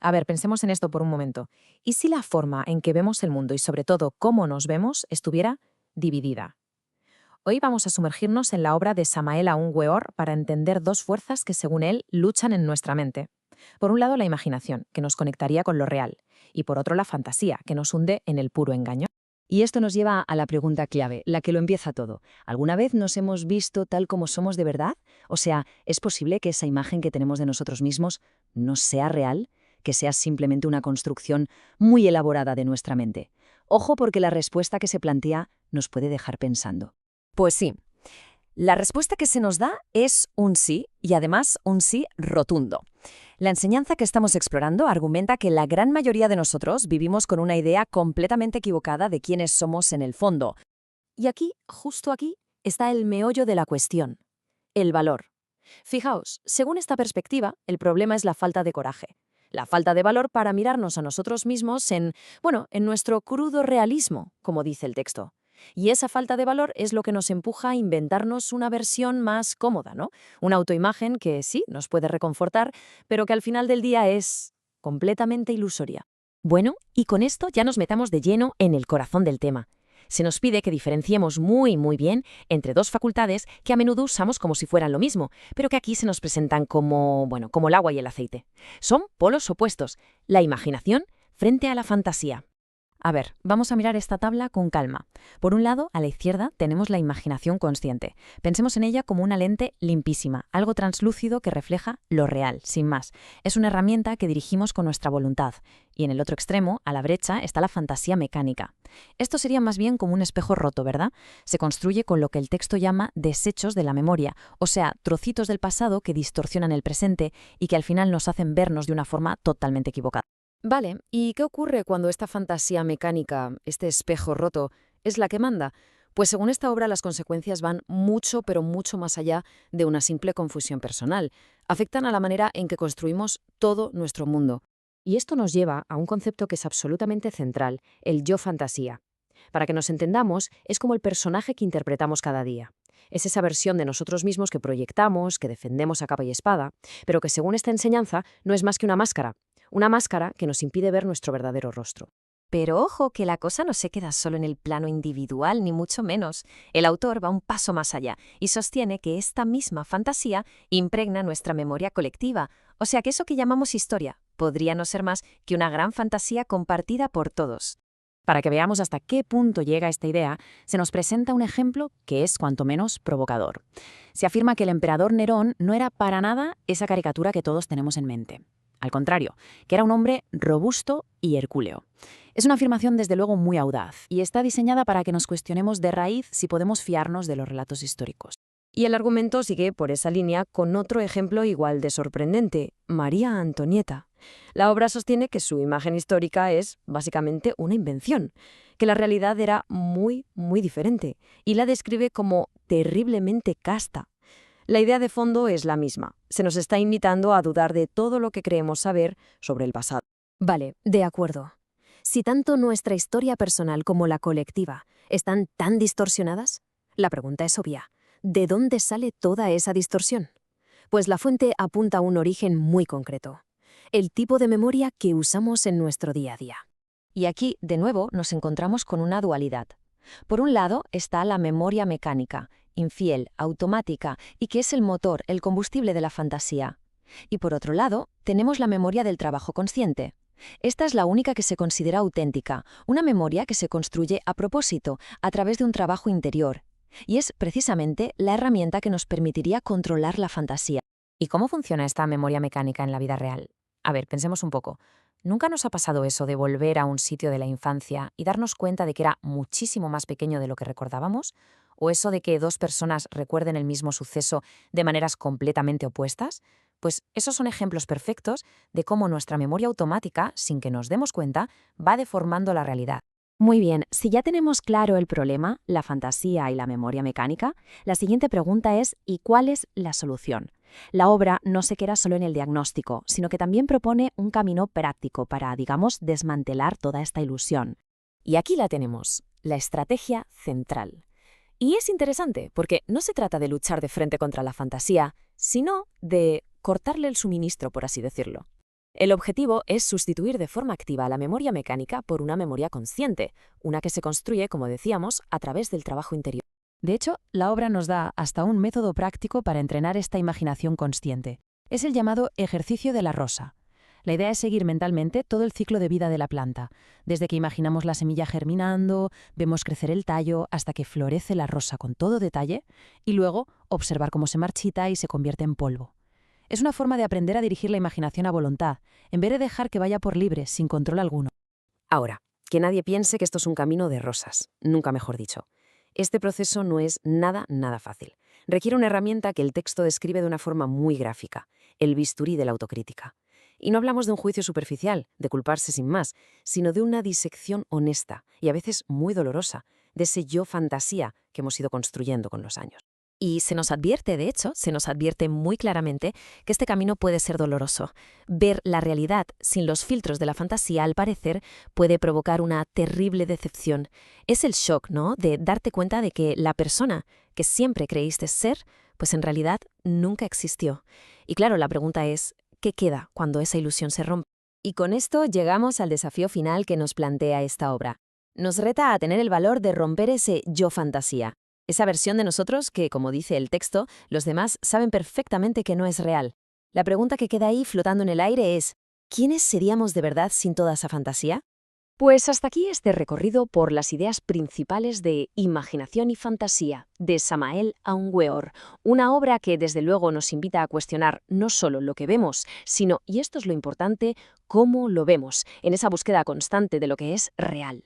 A ver, pensemos en esto por un momento. ¿Y si la forma en que vemos el mundo y sobre todo cómo nos vemos estuviera dividida? Hoy vamos a sumergirnos en la obra de Samael Aun Weor para entender dos fuerzas que, según él, luchan en nuestra mente. Por un lado, la imaginación, que nos conectaría con lo real, y por otro, la fantasía, que nos hunde en el puro engaño. Y esto nos lleva a la pregunta clave, la que lo empieza todo. ¿Alguna vez nos hemos visto tal como somos de verdad? O sea, ¿es posible que esa imagen que tenemos de nosotros mismos no sea real? ¿Que sea simplemente una construcción muy elaborada de nuestra mente? Ojo, porque la respuesta que se plantea nos puede dejar pensando. Pues sí, la respuesta que se nos da es un sí, y además un sí rotundo. La enseñanza que estamos explorando argumenta que la gran mayoría de nosotros vivimos con una idea completamente equivocada de quiénes somos en el fondo. Y aquí, justo aquí, está el meollo de la cuestión: el valor. Fijaos, según esta perspectiva, el problema es la falta de coraje. La falta de valor para mirarnos a nosotros mismos en nuestro crudo realismo, como dice el texto. Y esa falta de valor es lo que nos empuja a inventarnos una versión más cómoda, ¿no? Una autoimagen que sí, nos puede reconfortar, pero que al final del día es completamente ilusoria. Bueno, y con esto ya nos metamos de lleno en el corazón del tema. Se nos pide que diferenciemos muy bien entre dos facultades que a menudo usamos como si fueran lo mismo, pero que aquí se nos presentan como el agua y el aceite. Son polos opuestos, la imaginación frente a la fantasía. A ver, vamos a mirar esta tabla con calma. Por un lado, a la izquierda, tenemos la imaginación consciente. Pensemos en ella como una lente limpísima, algo translúcido que refleja lo real, sin más. Es una herramienta que dirigimos con nuestra voluntad. Y en el otro extremo, a la derecha, está la fantasía mecánica. Esto sería más bien como un espejo roto, ¿verdad? Se construye con lo que el texto llama desechos de la memoria, o sea, trocitos del pasado que distorsionan el presente y que al final nos hacen vernos de una forma totalmente equivocada. Vale, ¿y qué ocurre cuando esta fantasía mecánica, este espejo roto, es la que manda? Pues según esta obra las consecuencias van mucho, pero mucho más allá de una simple confusión personal. Afectan a la manera en que construimos todo nuestro mundo. Y esto nos lleva a un concepto que es absolutamente central, el yo fantasía. Para que nos entendamos, es como el personaje que interpretamos cada día. Es esa versión de nosotros mismos que proyectamos, que defendemos a capa y espada, pero que según esta enseñanza no es más que una máscara. Una máscara que nos impide ver nuestro verdadero rostro. Pero ojo, que la cosa no se queda solo en el plano individual, ni mucho menos. El autor va un paso más allá y sostiene que esta misma fantasía impregna nuestra memoria colectiva. O sea que eso que llamamos historia podría no ser más que una gran fantasía compartida por todos. Para que veamos hasta qué punto llega esta idea, se nos presenta un ejemplo que es cuanto menos provocador. Se afirma que el emperador Nerón no era para nada esa caricatura que todos tenemos en mente. Al contrario, que era un hombre robusto y hercúleo. Es una afirmación desde luego muy audaz y está diseñada para que nos cuestionemos de raíz si podemos fiarnos de los relatos históricos. Y el argumento sigue por esa línea con otro ejemplo igual de sorprendente: María Antonieta. La obra sostiene que su imagen histórica es básicamente una invención, que la realidad era muy diferente, y la describe como terriblemente casta. La idea de fondo es la misma. Se nos está invitando a dudar de todo lo que creemos saber sobre el pasado. Vale, de acuerdo. Si tanto nuestra historia personal como la colectiva están tan distorsionadas, la pregunta es obvia: ¿de dónde sale toda esa distorsión? Pues la fuente apunta a un origen muy concreto: el tipo de memoria que usamos en nuestro día a día. Y aquí, de nuevo, nos encontramos con una dualidad. Por un lado está la memoria mecánica, infiel, automática, y que es el motor, el combustible de la fantasía. Y por otro lado, tenemos la memoria del trabajo consciente. Esta es la única que se considera auténtica, una memoria que se construye a propósito, a través de un trabajo interior. Y es precisamente la herramienta que nos permitiría controlar la fantasía. ¿Y cómo funciona esta memoria mecánica en la vida real? A ver, pensemos un poco. ¿Nunca nos ha pasado eso de volver a un sitio de la infancia y darnos cuenta de que era muchísimo más pequeño de lo que recordábamos? ¿O eso de que dos personas recuerden el mismo suceso de maneras completamente opuestas? Pues esos son ejemplos perfectos de cómo nuestra memoria automática, sin que nos demos cuenta, va deformando la realidad. Muy bien, si ya tenemos claro el problema, la fantasía y la memoria mecánica, la siguiente pregunta es: ¿y cuál es la solución? La obra no se queda solo en el diagnóstico, sino que también propone un camino práctico para, digamos, desmantelar toda esta ilusión. Y aquí la tenemos, la estrategia central. Y es interesante porque no se trata de luchar de frente contra la fantasía, sino de cortarle el suministro, por así decirlo. El objetivo es sustituir de forma activa la memoria mecánica por una memoria consciente, una que se construye, como decíamos, a través del trabajo interior. De hecho, la obra nos da hasta un método práctico para entrenar esta imaginación consciente. Es el llamado ejercicio de la rosa. La idea es seguir mentalmente todo el ciclo de vida de la planta, desde que imaginamos la semilla germinando, vemos crecer el tallo, hasta que florece la rosa con todo detalle, y luego observar cómo se marchita y se convierte en polvo. Es una forma de aprender a dirigir la imaginación a voluntad, en vez de dejar que vaya por libre, sin control alguno. Ahora, que nadie piense que esto es un camino de rosas, nunca mejor dicho. Este proceso no es nada fácil. Requiere una herramienta que el texto describe de una forma muy gráfica, el bisturí de la autocrítica. Y no hablamos de un juicio superficial, de culparse sin más, sino de una disección honesta y a veces muy dolorosa, de ese yo fantasía que hemos ido construyendo con los años. Y se nos advierte, de hecho, se nos advierte muy claramente que este camino puede ser doloroso. Ver la realidad sin los filtros de la fantasía, al parecer, puede provocar una terrible decepción. Es el shock, ¿no?, de darte cuenta de que la persona que siempre creíste ser, pues en realidad nunca existió. Y claro, la pregunta es, ¿qué queda cuando esa ilusión se rompe? Y con esto llegamos al desafío final que nos plantea esta obra. Nos reta a tener el valor de romper ese yo fantasía. Esa versión de nosotros que, como dice el texto, los demás saben perfectamente que no es real. La pregunta que queda ahí flotando en el aire es, ¿quiénes seríamos de verdad sin toda esa fantasía? Pues hasta aquí este recorrido por las ideas principales de Imaginación y Fantasía, de Samael Aun Weor, una obra que desde luego nos invita a cuestionar no solo lo que vemos, sino, y esto es lo importante, cómo lo vemos, en esa búsqueda constante de lo que es real.